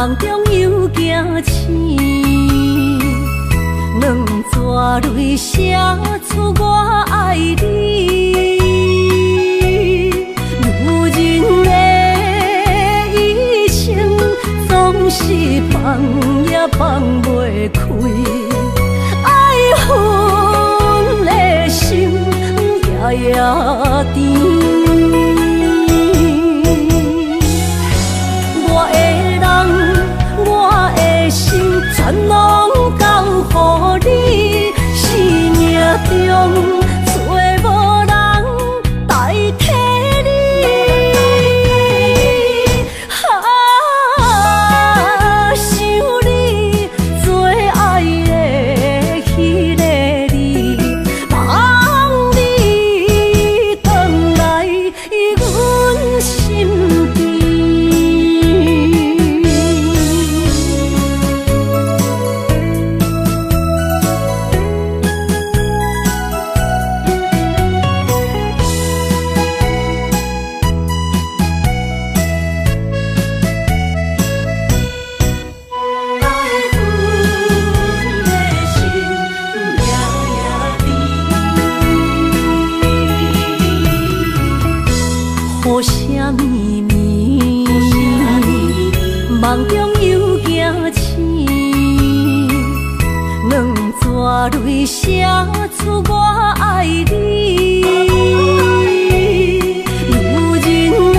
梦中又惊醒，两纸泪写出我爱你。如今的一生，总是放也放袂开，爱恨的心夜夜甜。全拢交予你，生命中找无人代替你。想你做爱的迄个你，望你回来阮身边。雨声绵绵，梦中又惊醒，两纸泪写出我爱你。如今的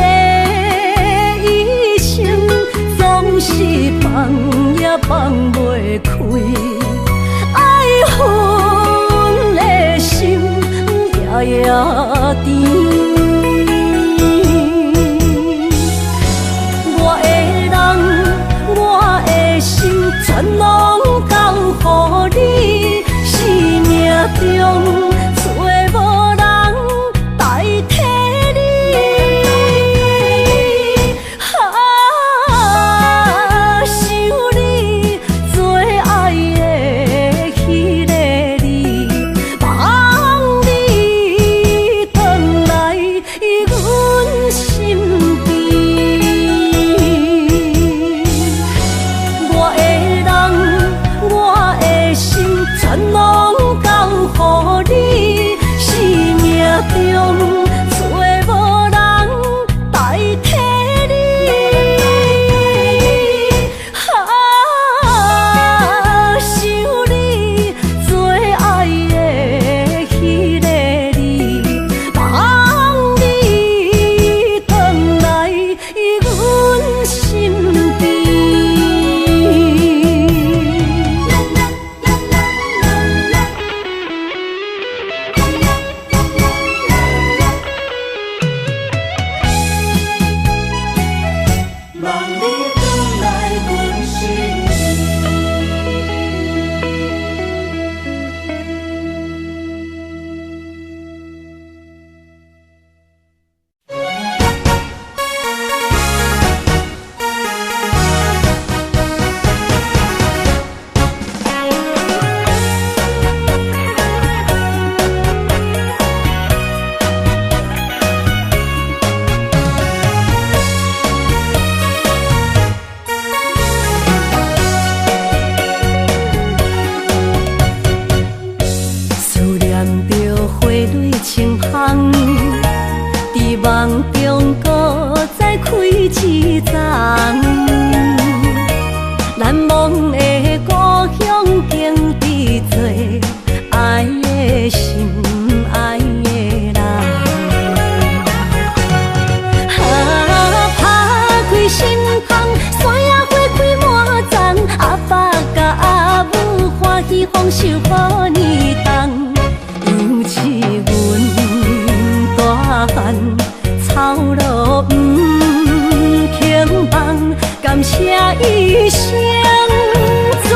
一生，总是放也放袂开，爱恨的心夜夜甜。全拢交予你，生命中找无人代替你。想你做爱的迄个你，望你回来阮身边。全拢交予你，生命中找无人代替你。想你做爱的迄个你，望你回来阮身边。梦中搁再开一丛，难忘的故乡经历做爱的心爱的人。打开心窗，山野花开满丛，阿爸甲阿母欢喜丰收好年冬，尤其阮大汉。草路不轻放，感谢一生做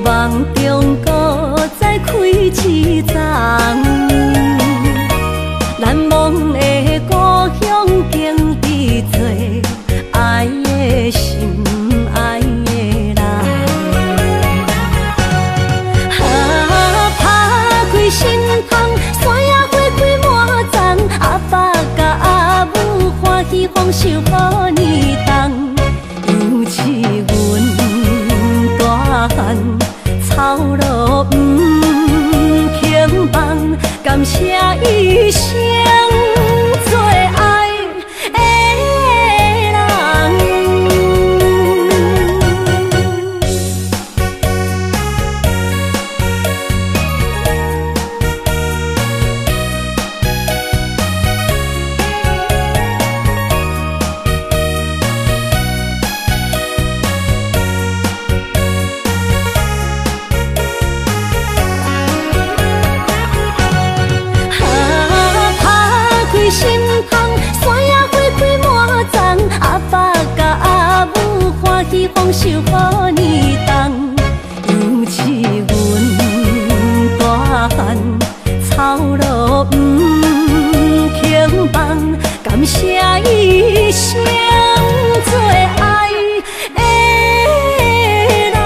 望中搁再开一丛，难忘的故乡经历做爱的心爱的人。打开心窗，山野花开满丛，阿爸甲阿母欢喜丰收好年冬，尤是阮大汉草路不轻放，感谢一生做爱的人。心窗，山野花开满丛，阿爸甲阿母欢喜丰收好年冬，尤是阮大汉草路不轻放，感谢一生做爱的人。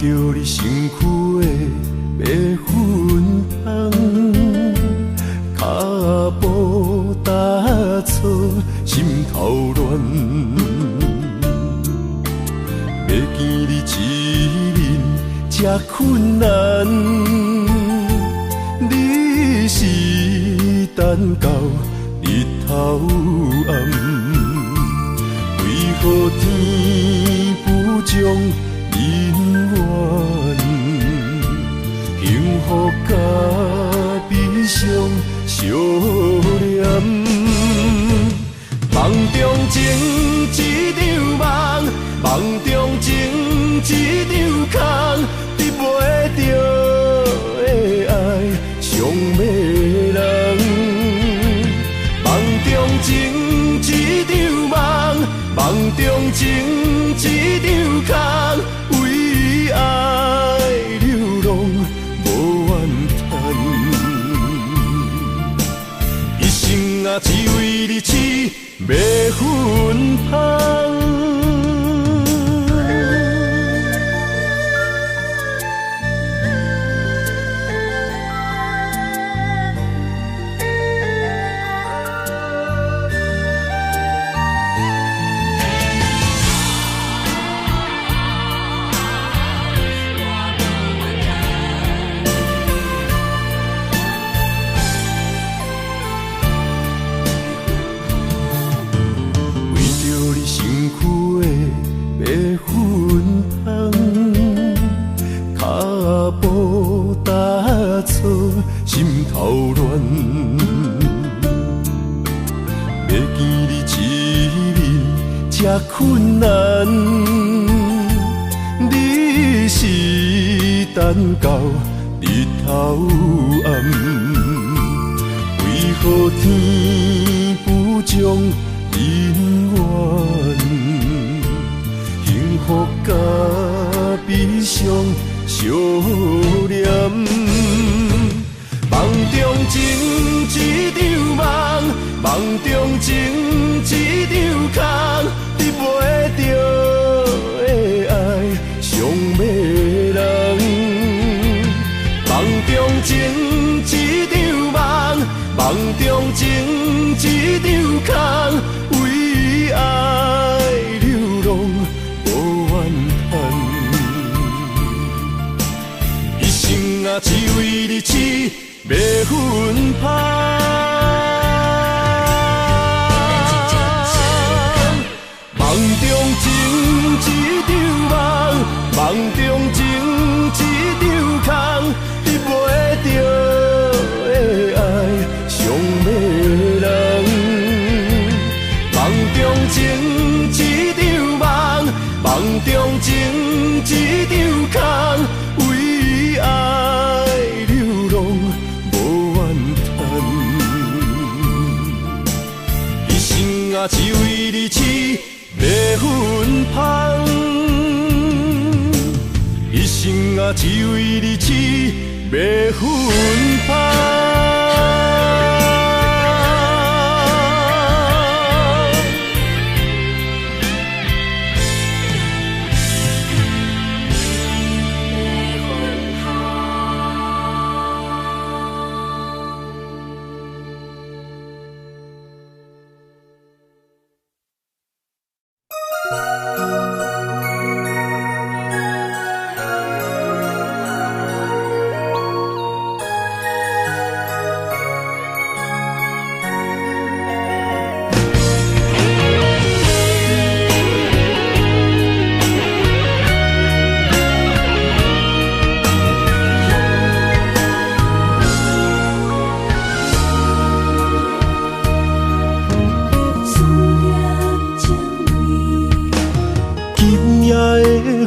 着你身躯的白粉红，脚步踏错，心头乱。要见你一面这困难，你是等到日头暗，为何天不将人缘？幸福甲悲伤相连，梦中情一场梦，梦中情一场空，得袂着的爱上迷人。梦中情一场梦，梦中情一场空，为爱流浪无怨叹，一生啊只为你痴迷魂香。心头乱，要见你一面这困难，你是等到日头暗，为何天不将人缘？幸福甲悲伤相连。梦中情一场梦，梦中情一场空，得袂着的爱上迷人。梦中情一场梦，梦中情一场空，为爱流浪无怨叹，一生啊只为你痴迷魂香。梦中情一场梦，梦中情一场空，得袂着的爱上迷人。梦中情一场梦，梦中情一场空，为爱流浪无怨叹，一生啊只为你痴迷魂香，一生啊只为你痴迷魂香。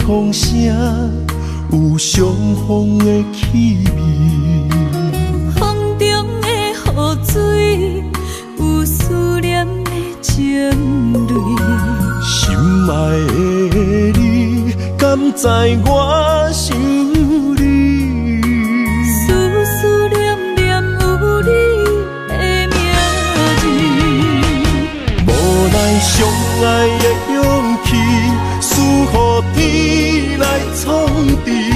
风声有相逢的气味，风中的雨水有思念的情泪。心爱的你，敢知我想你？思思念念有你的名字，无奈相爱的勇气，输予天来创治。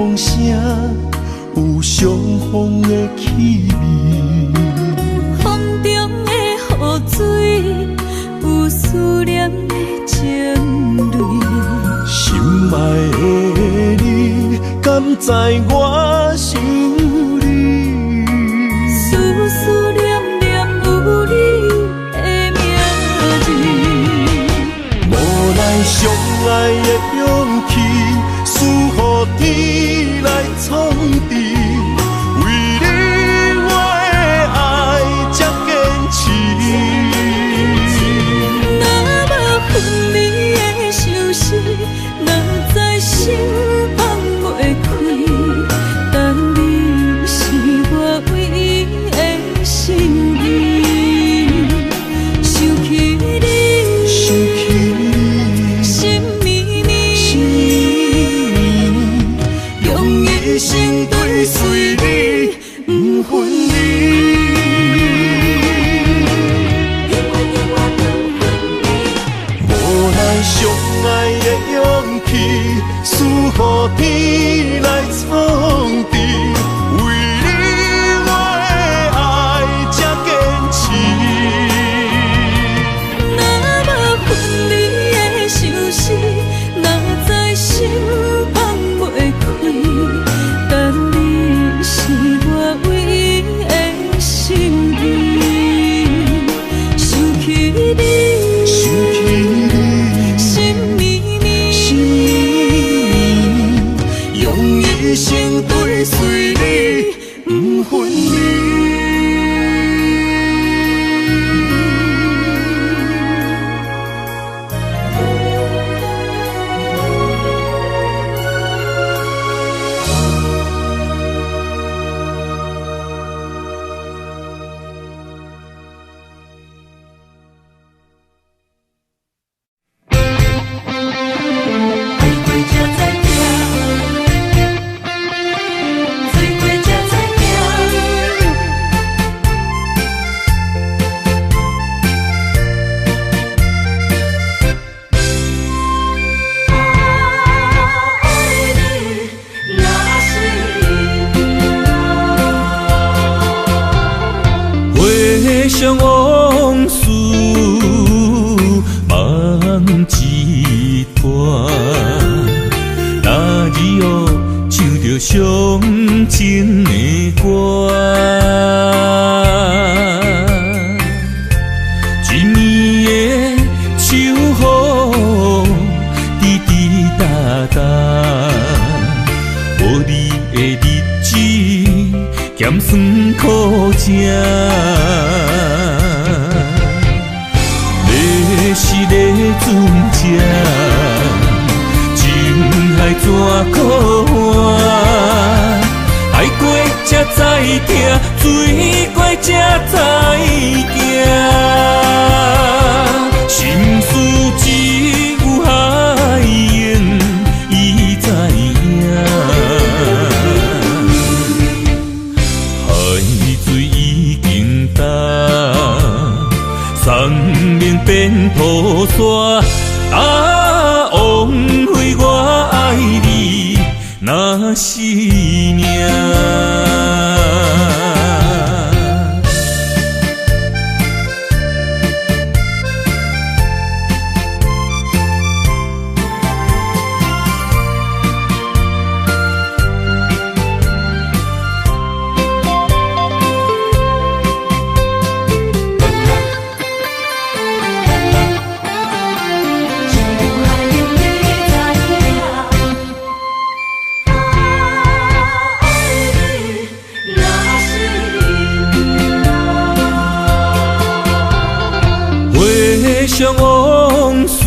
风声，有相逢的气味。风中的雨水，有思念的情泪。心爱的你，敢知我想你？思思念念有你的名字。无奈相爱的勇气，输予天来创治。为你我的爱才坚持。若无分离的相思，若在心放袂开。但你是我唯一的心意，想起你，想起你，心绵绵，用一生追随你，不分离。无奈相爱的勇气，输予天来创治。为你我的爱才坚持。若无分离的相思，若在心放袂开。但你是我唯一的心意，想起你，想起你，心绵绵，用一生追随你，不分离。回想往事，梦一段。那日后唱着伤情的歌，一年的秋雨滴滴答答，无你的日子咸酸苦涩。要是咧船只，情海怎可换？爱过才知疼，水过才知行。心事只有海涌，伊知影。海水已经干。生命变土沙，枉费我爱你那是命。回想往事，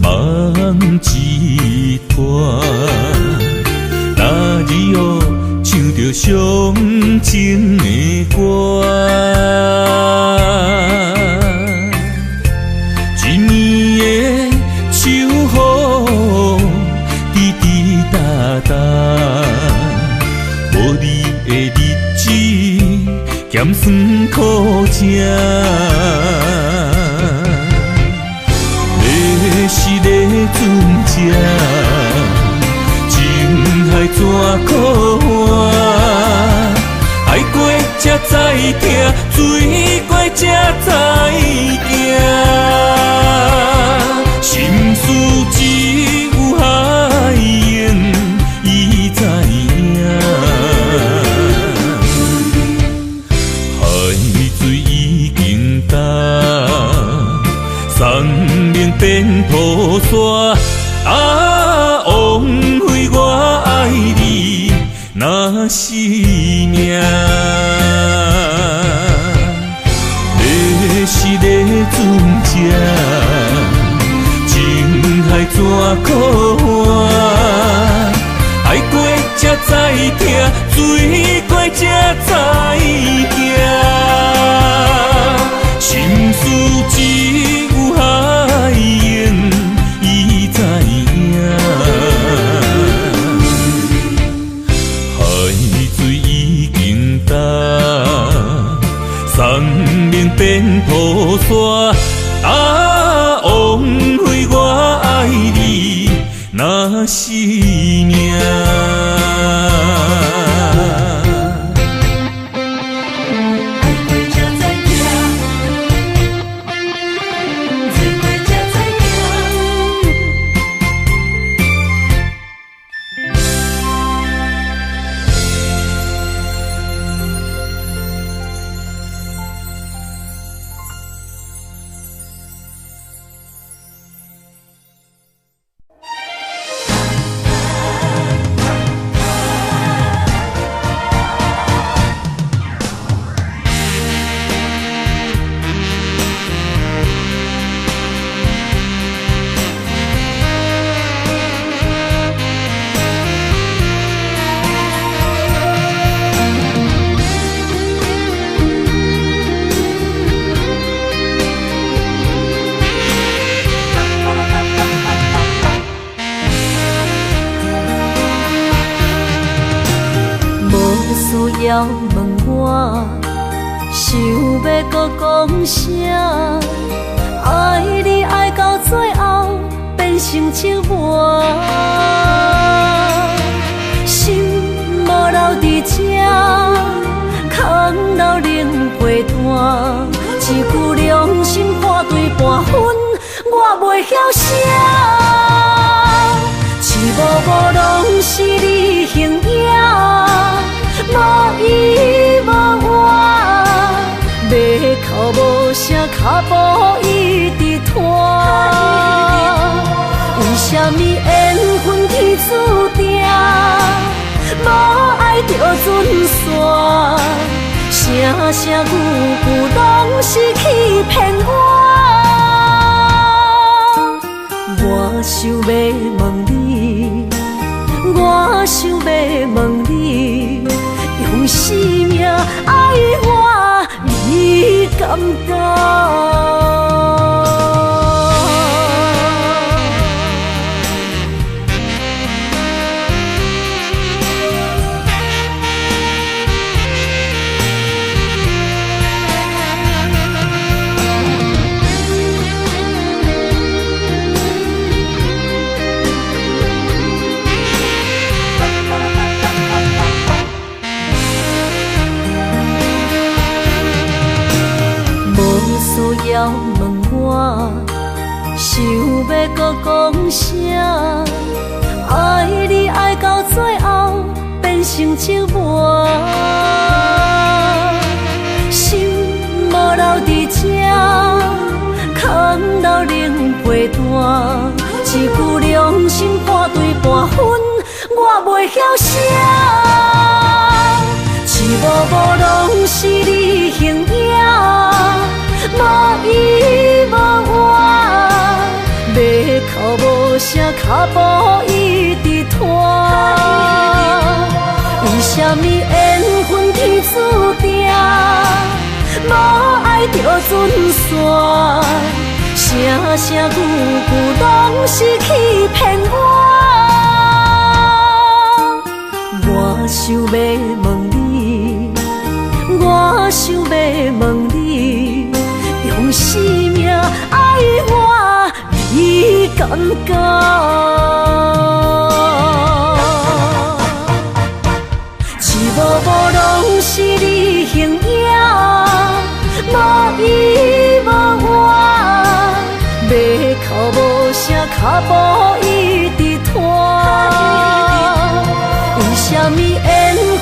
梦一段。那日后唱着伤情的歌，一年的秋雨滴滴答答，无你的日子咸酸苦涩。要是咧船只，情怎可换？爱过才知疼，水过才知行。心事只有海缘，伊知影。海水已经干，山明变土沙。啊，枉费我爱你那是命。要是咧船只，情海怎可换？爱过才知疼，水过才知行。心事只有海缘，伊知影。海水已经干，山明变土沙。啊，枉费我爱你那是命。要问我，想要搁讲啥？爱你爱到最后变成寂寞，心无留伫这，空留冷陪伴。一句良心破对半分，我袂晓写。一幕幕拢是你形影。无依无我，马口无声，脚步一直拖。为什么缘分天注定，无爱就准线？声声句句拢是欺骗我。我想要问你，我想要问你。用生命爱我，你敢当？要问我，想要搁讲啥？爱你爱到最后变成寂寞，心无留伫这，空留冷陪伴。一句良心破对半分，我袂晓写。一幕幕拢是你形影。无依无我，马口无声，脚步一直拖。为什么缘分天注定，无爱就准线？声声句句拢是欺骗我。我想要问你，我想要问你。用生命爱我，你敢讲？无拢是你形影，无依无我，要哭无声，脚步一直拖。为什么缘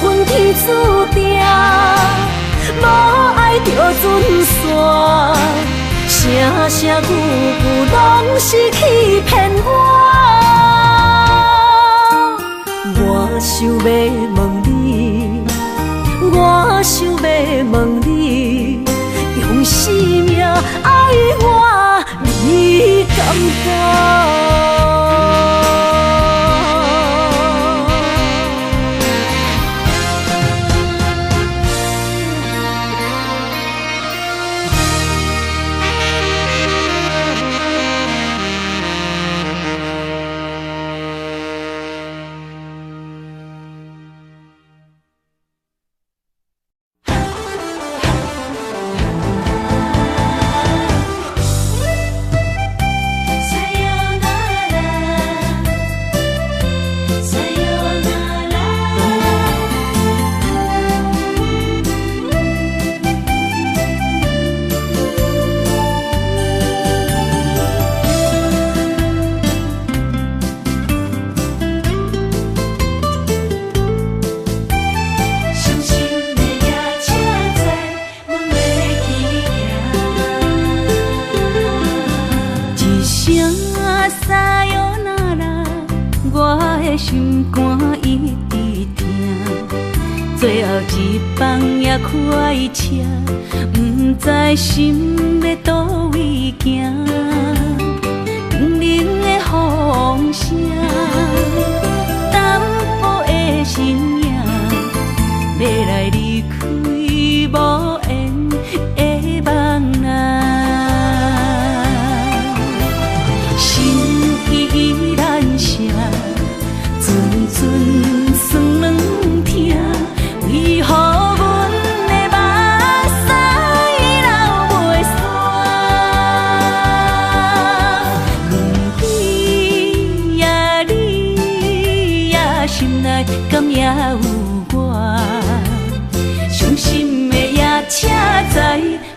分天注定，无爱就准线？声声句句拢是欺骗我。我想要问你，我想要问你，用生命爱我，你敢敢？心肝一直疼，最后一放也开车，不知心要倒位行。冷冷的风声，淡薄的身影，要来离开无缘的梦啊，心依然舍。阵酸软疼，为何阮的目屎流袂煞？轮回呀，你呀，心内敢也有我？伤心的夜车载，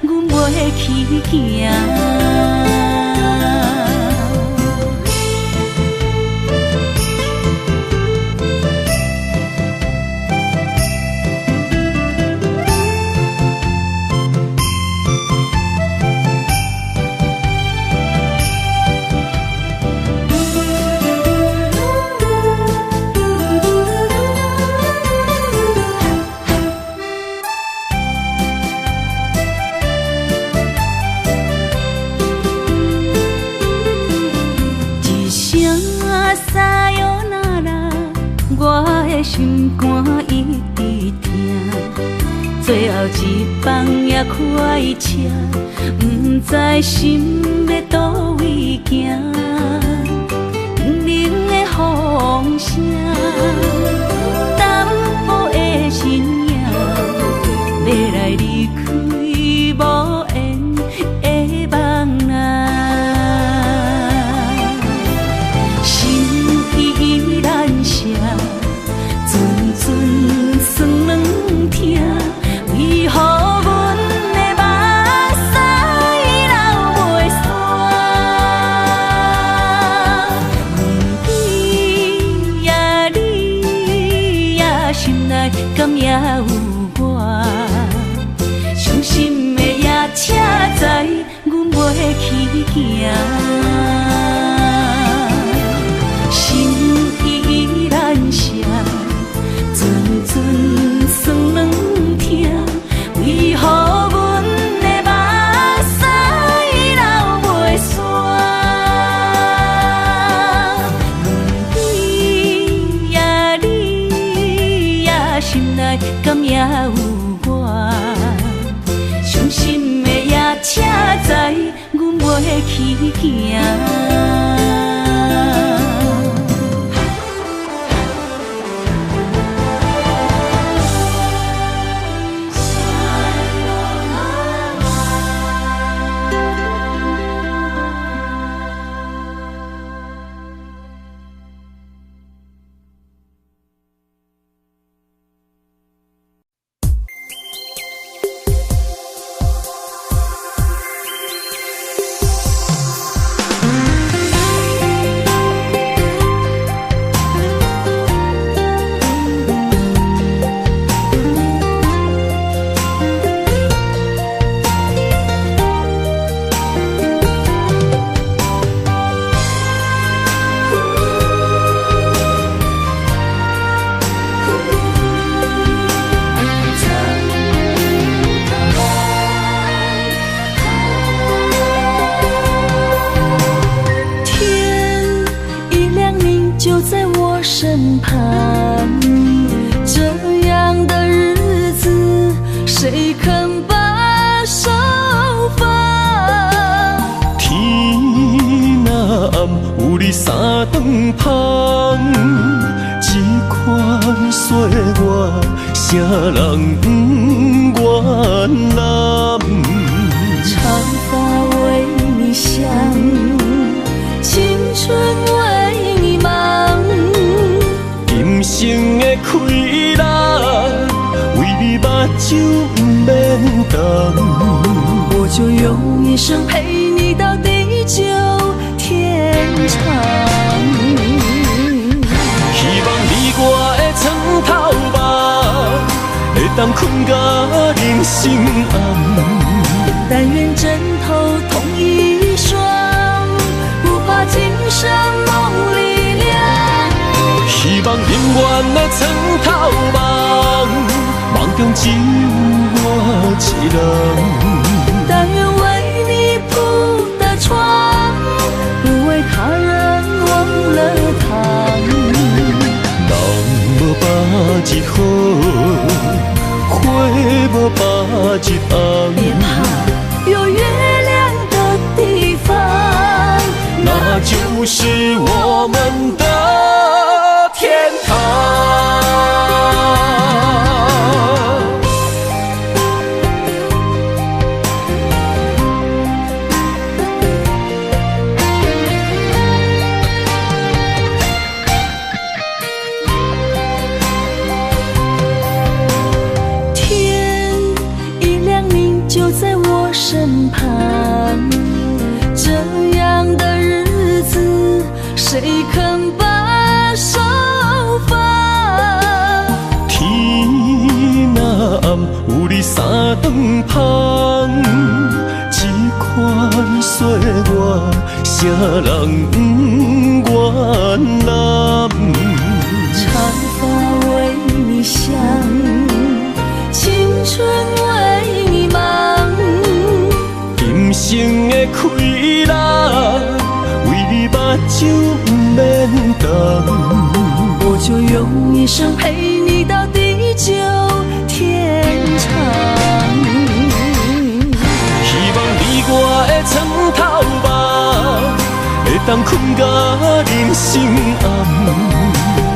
阮袂去行。心肝一直疼，最后一放也开车，不知心要倒位行。冷冷的风声，淡薄的身影，要来离开无缘的梦啊，心依然舍。阵酸软疼，为何阮的目屎流袂煞？轮回呀，你呀，心内敢也有我？伤心的夜车载，阮袂去行。心依然舍。阵酸软疼，为何阮的目屎流袂煞？轮回呀，你呀，心内敢也有我？伤心的夜车载，阮袂去行。三顿芳，这款岁月，啥人不原谅？长发为你香，青春为你忙。今生的快乐，为你目睭不免干。我就用一生陪你到地久天长。希望你我的床头梦，会当困甲人心暗。但愿枕头同一双，不怕今生梦里凉。希望永远的床头梦，梦中只有我一人。但愿为你铺的床，不为他人忘了糖。人无百日好，花无百日红。别怕，有月亮的地方，那就是我们的天堂。天一亮，你就在我身旁。这样的日子，谁肯把手放？天若暗，有你三顿芳，这款岁月，啥人不原谅？长发为你香，青春为你忙。今生的快乐，为你目睭不免干。我就用一生陪你到地久天长。希望你我的床头梦，会当困甲人心暗。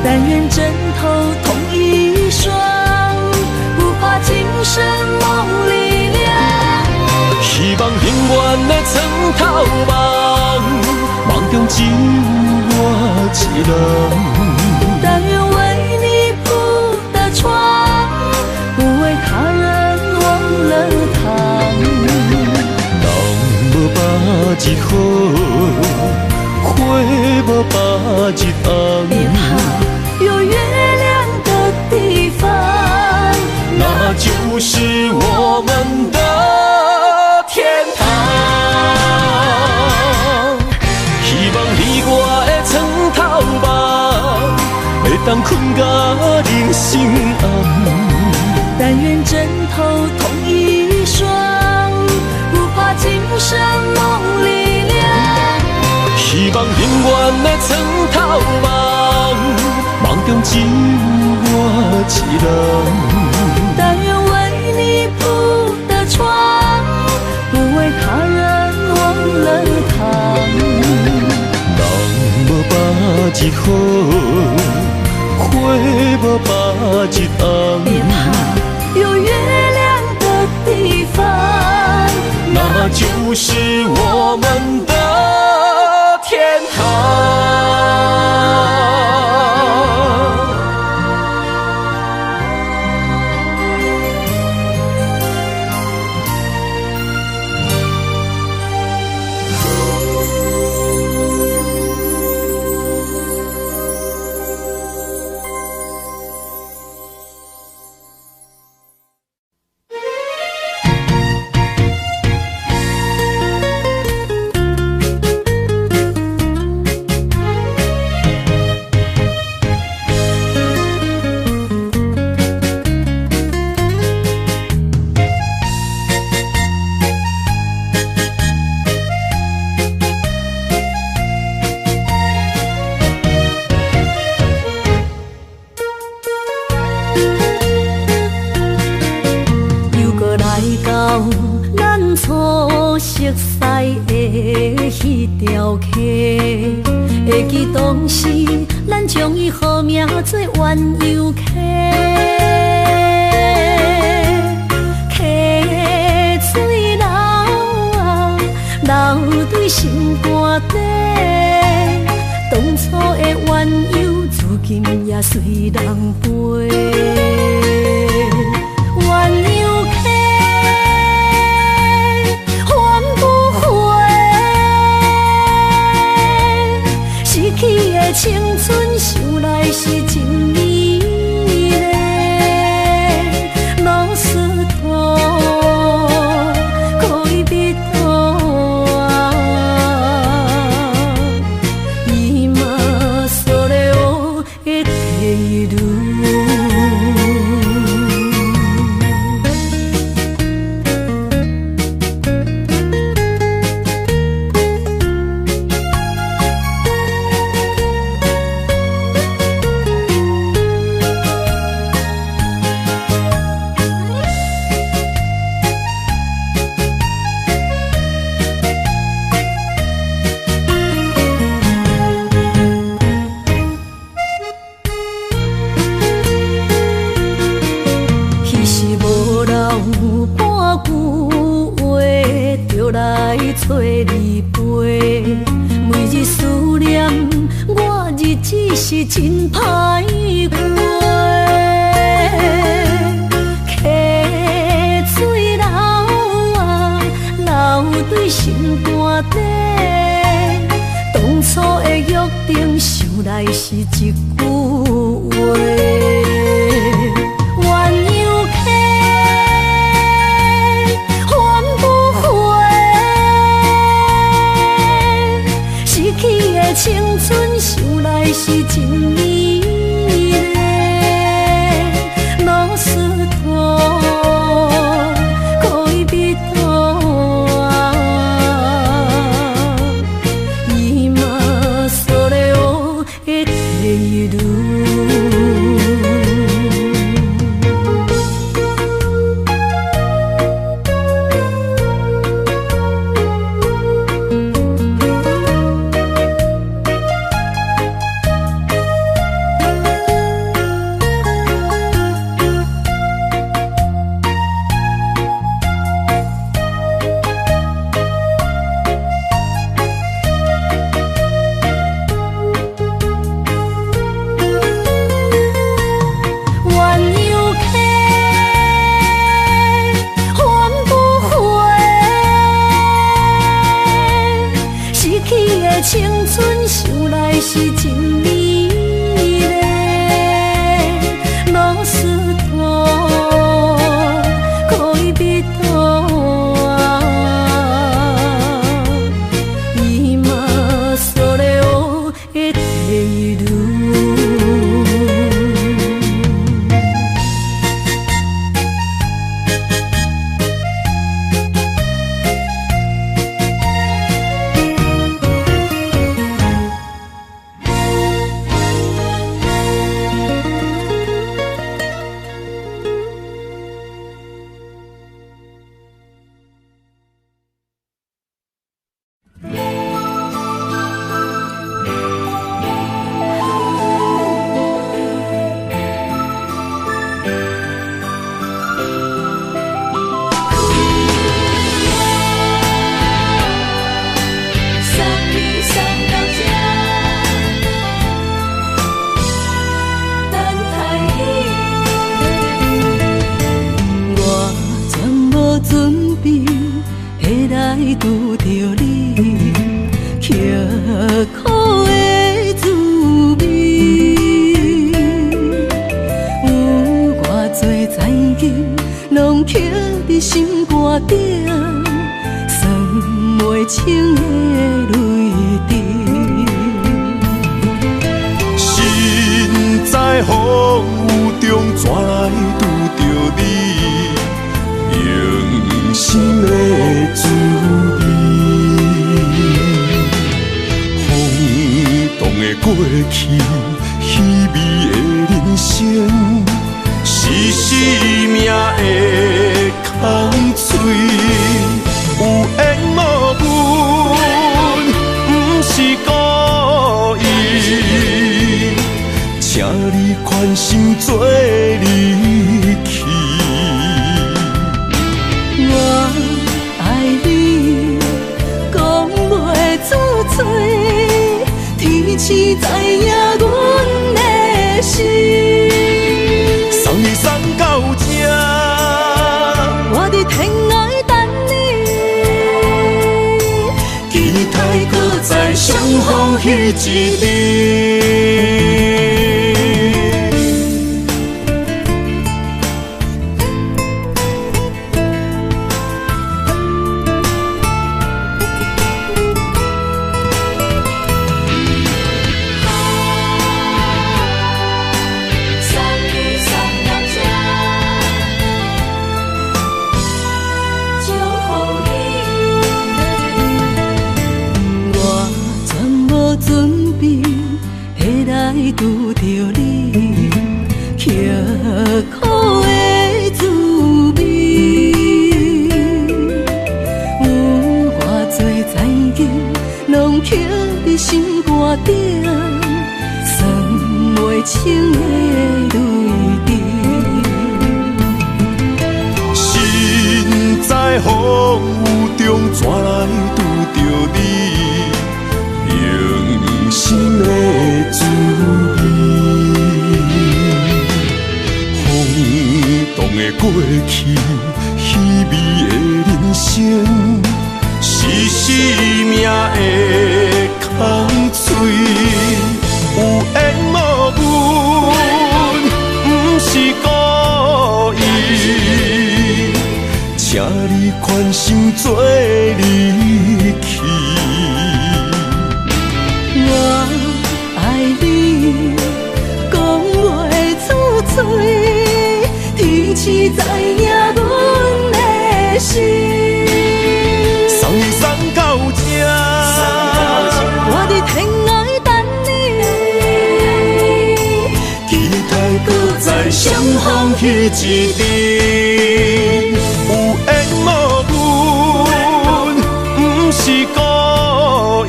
但愿枕头同一双，不怕今生梦里凉。希望永远的床头梦，梦中只有我一人。但愿为你铺的床，不为他人忘了糖。人无百日好，花无百日红。别怕，有月亮的地方，那就是我们的天堂。希望你我的床头梦，会当困甲人心暗。但愿枕头同一双，不怕今生梦里凉。希望永远的床头梦，梦中只有我一人。但愿为你铺的床，不为他人忘了糖。人无百日好，花无百日红。别怕，有月亮的地方，那就是我们的天堂。又搁来到咱初熟悉爱的迄条溪，会记当时咱将伊号名做鸳鸯溪。溪水流啊，流对心肝底。当初的鸳鸯，至今也随人陪。鸳鸯溪。逝去的青春，想来是真美丽。老师徒，可以彼途啊，伊嘛所了的地路。找你陪，每日思念，我日子是真歹过。溪水流啊，流对心肝底。当初的约定，想来是一句话。青春想来是真美丽，老师徒，可以彼途啊，伊嘛所了的地路。青春想来是真美丽，老师徒，可以彼途啊，伊嘛所了的地路。拄着你，刻苦的滋味，有偌多灾境，拢刻伫心肝顶，算袂清的泪滴。心在风雨中，怎来拄着你？用心的滋味，风动的过去，稀微的人生，是生命的空嘴，有缘无分。知影阮的心。送你送到这，我伫天涯等你，期待搁再相逢彼一日。拄着你，刻苦的滋味，有偌多灾境，拢刻伫心肝顶，算袂清的泪滴。身在风雨中，怎来拄着你？用心的滋味，轰动的过去，稀微的人生，是生命的空嘴，有缘无分，不是故意，请你宽心做离去。我爱你，讲袂出嘴，天赐知影阮的心。送你送到这，我伫天涯等你，期待搁再相逢彼一日。有缘无分，不是故意。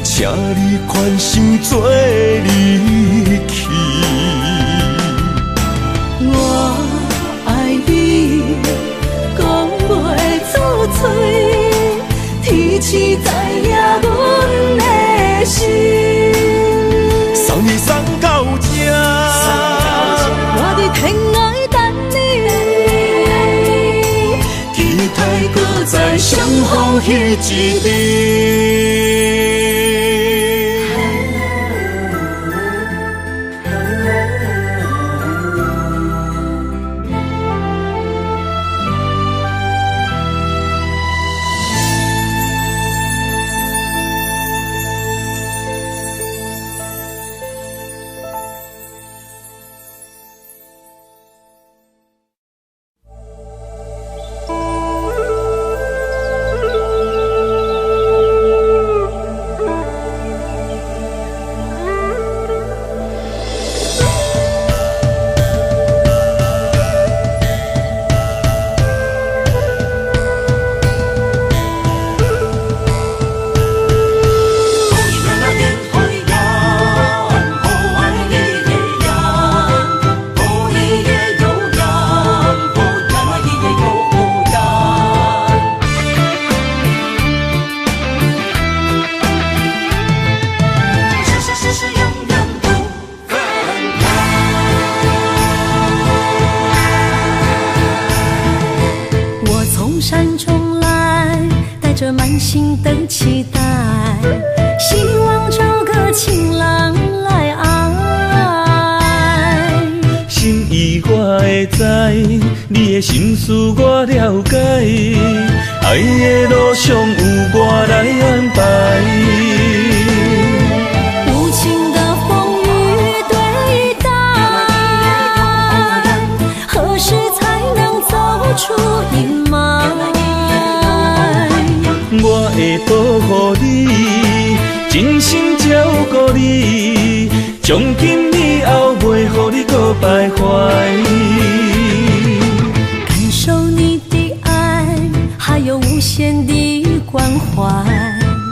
请你宽心做离去。我爱你，讲袂出嘴，天赐知影阮的心。送你送到这，我伫天涯等你，期待搁再相逢彼一日。着满心的期待，希望找个情郎来爱。心意我会知，你的心思我了解，爱的路上有我来安排。无情的风雨对待，何时才能走出阴霾？我会保护你，真心照顾你，从今以后袂予你搁徘徊。感受你的爱，还有无限的关怀，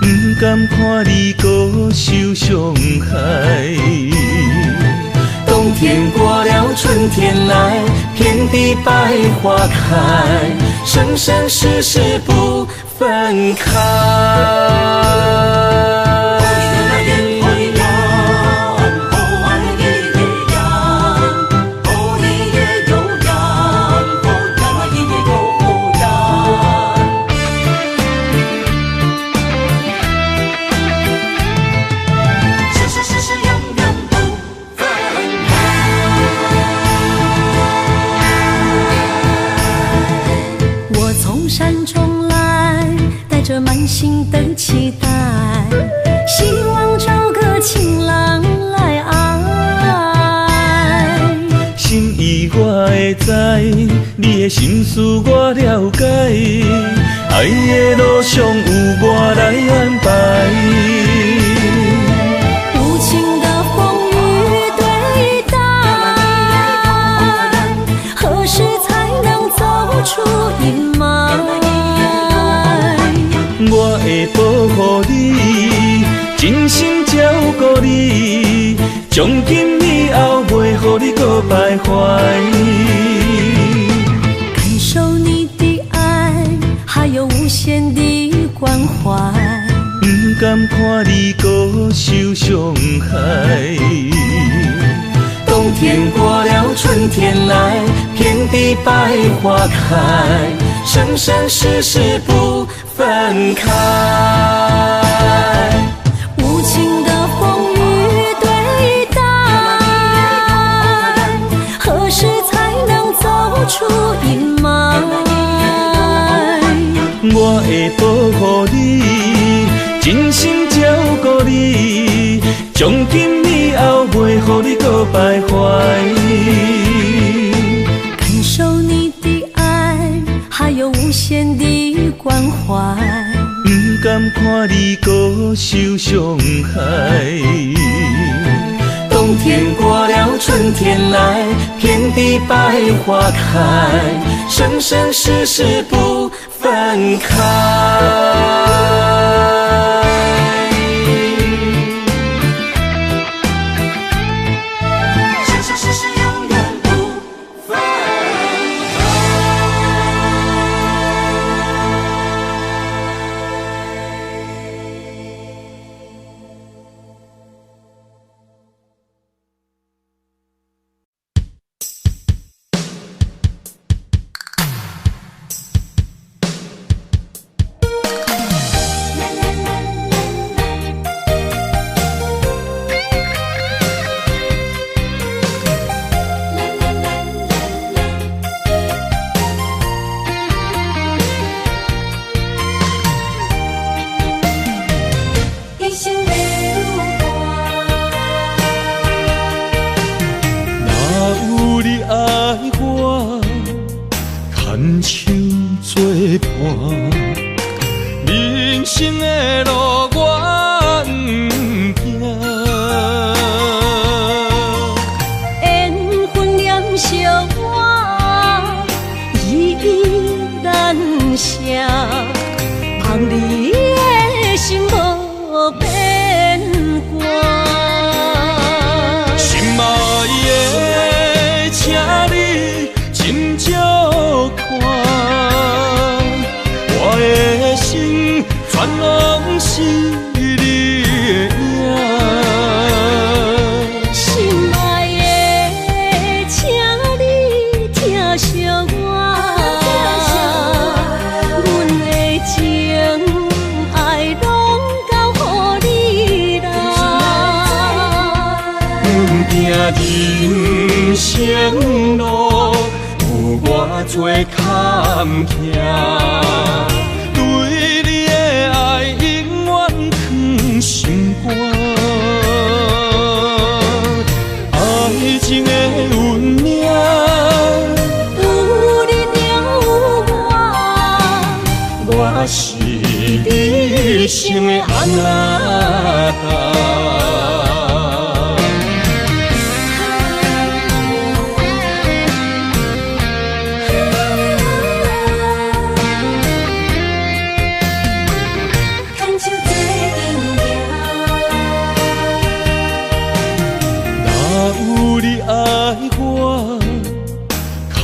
不甘看你搁受伤害。冬天过了，春天来，遍地百花开，生生世世不分开。从山中来，带着满心的期待，希望找个情郎来爱。心意我会知，你的心思我了解，爱的路上有我来安排。无情的风雨对待，何时才能走出阴霾？我会保护你，真心照顾你，从今以后袂予你搁徘徊。感受你的爱，还有无限的关怀，不甘看你搁受伤害。冬天过了，春天来，遍地百花开，生生世世不分开。无情的风雨对待，何时才能走出阴霾？我会保护你，真心照顾你，从今以后袂予你搁徘徊。感受你的爱，还有无限的关怀，不甘看你搁受伤害。冬天过了，春天来，遍地百花开，生生世世不分开。生生世世永远不分开。人生的路我不行，缘分念惜我依然写，望你的心无变卦。心爱的，请你斟酌看。全拢是你的影，心爱的，请你疼惜我，阮的情爱拢交予你啦。阮行人生路有偌多坎坷。心肝，爱情的运命，有你就有我是你生的安那达。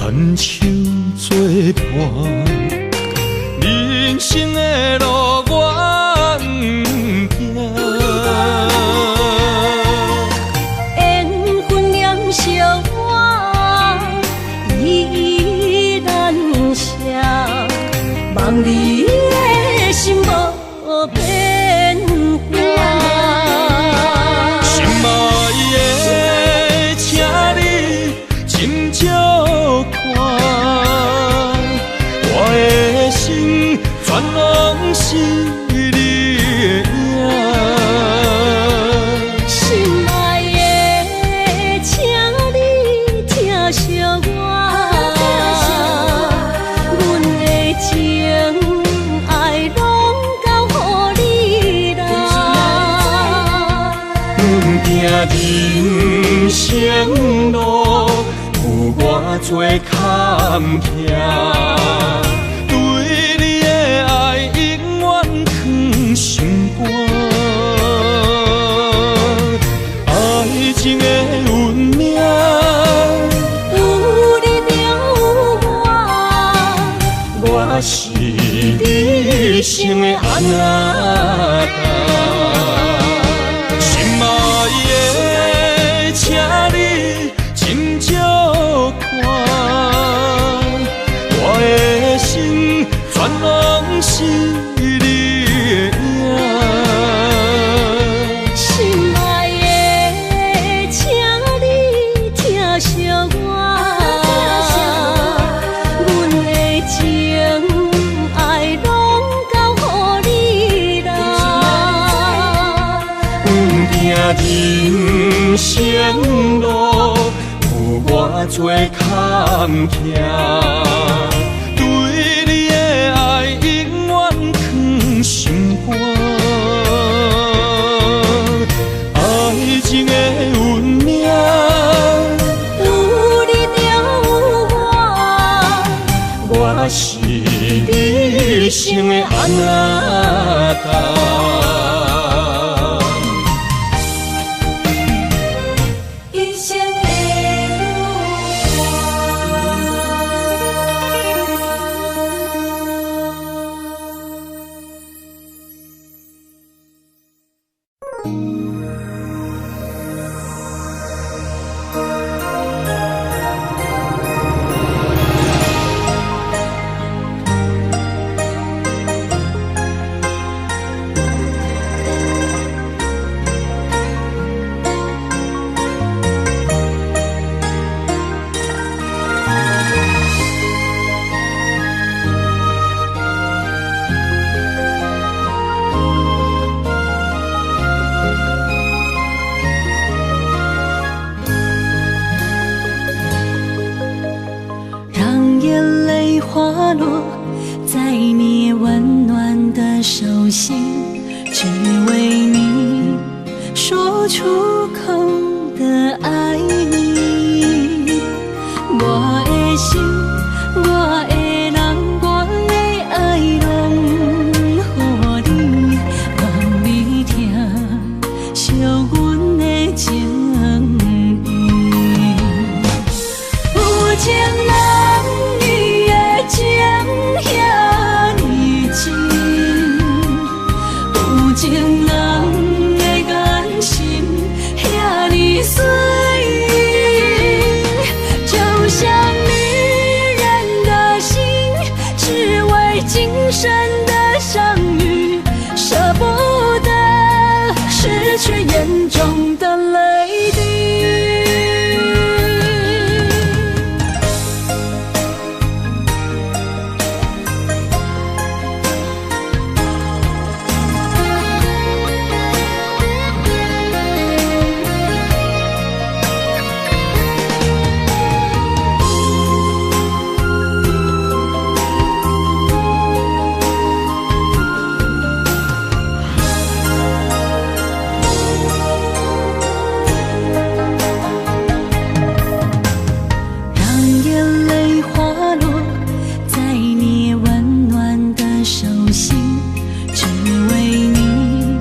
牵手作伴，人生的路我不行，缘分念惜我依然写，望你的心无变卦。心爱的，请你斟酌看，我的心是你的影。心爱的，请你疼惜我，阮的情爱拢交予你啦。阮行人生路有偌多坎坷，对你的爱永远藏心肝。爱情的运命，有你就有我，我是你生的安那达。心爱的，请你真少看，我的心全拢是你的影。心爱的，请你疼惜我，阮的情爱拢交予你啦。阮行人生路有偌多坎坷，对你的爱永远藏心肝。爱情的运命，有你就有我，我是你生的安那达。一生的让眼泪滑落在你温暖的手心，只为你说出口的爱你。我的心，我的人，我的爱拢予你，望你疼惜阮的情意。有情人伊的情遐尼深，有情人的眼神遐尼水，就像女人的心，只为今生的相遇，舍不得失去眼中的泪滴。让眼泪滑落在你温暖的手心，只为你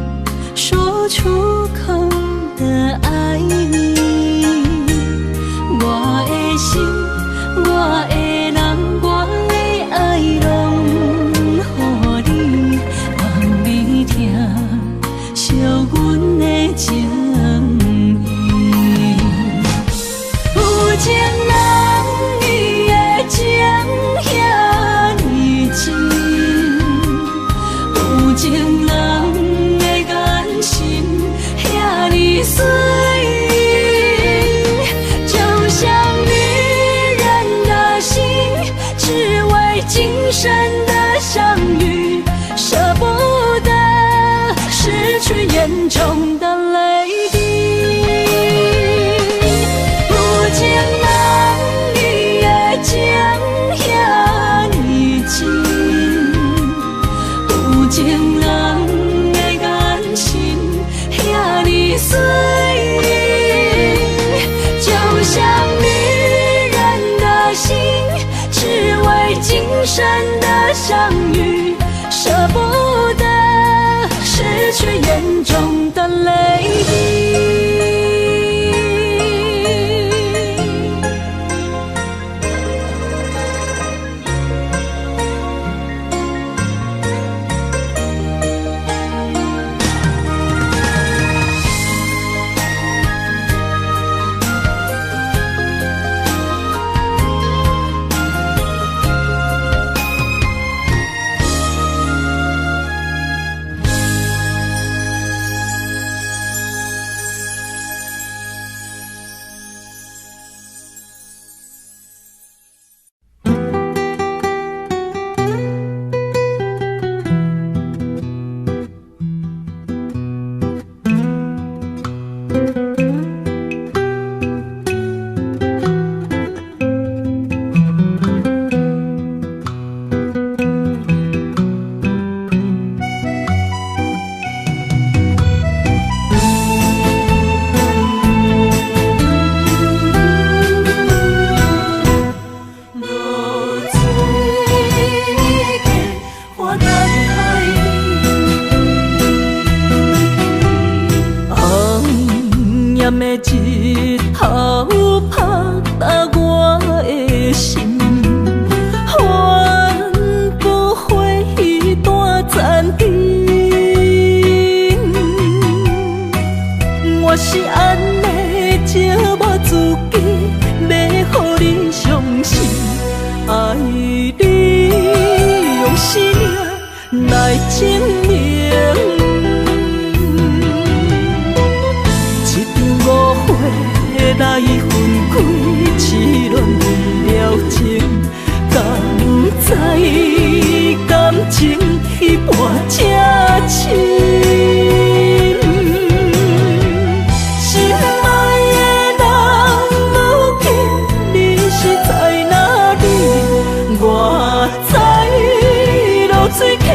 说出口的爱你。我的心，我的人，我的爱拢予你，望你疼惜阮的情意。有情人伊的情遐尼深，有情人的眼神遐尼水，就像女人的心，只为今生的相遇，舍不严重的泪滴。有情人伊的情遐尼深，有情人的眼神遐尼水，就像女人的心，只为今生的相遇，舍不得失去眼中的泪滴。日头拍打我的心，翻过回忆大残阵。我是安尼寂寞自己，要予你相信，爱你用生命来证明。来分开，痴恋为了情，敢知感情彼半才深。心爱的人，如今你是在哪里？我知露水客。